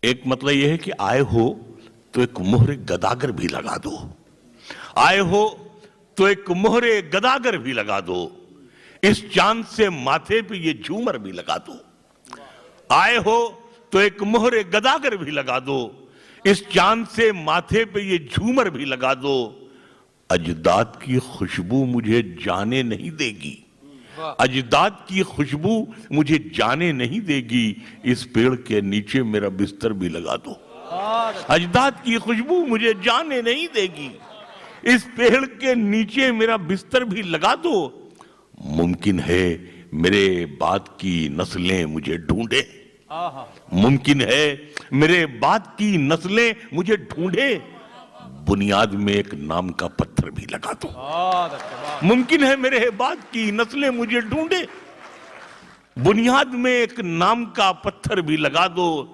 ایک مطلب یہ ہے کہ آئے ہو تو ایک مہر گداگر بھی لگا دو، آئے ہو تو ایک مہر گداگر بھی لگا دو، اس چاند سے ماتھے پہ یہ جھومر بھی لگا دو، آئے ہو تو ایک مہر گداگر بھی لگا دو، اس چاند سے ماتھے پہ یہ جھومر بھی لگا دو، اجداد کی خوشبو مجھے جانے نہیں دے گی، اجداد کی خوشبو مجھے جانے نہیں دے گی، اس پیڑ کے نیچے میرا بستر بھی لگا دو، اجداد کی خوشبو مجھے جانے نہیں دے گی، اس پیڑ کے نیچے میرا بستر بھی لگا دو، ممکن ہے میرے بعد کی نسلیں مجھے ڈھونڈے، ممکن ہے میرے بعد کی نسلیں مجھے ڈھونڈے، بنیاد میں ایک نام کا پتھر بھی لگا دو، ممکن ہے میرے بعد کی نسلیں مجھے ڈھونڈے، بنیاد میں ایک نام کا پتھر بھی لگا دو،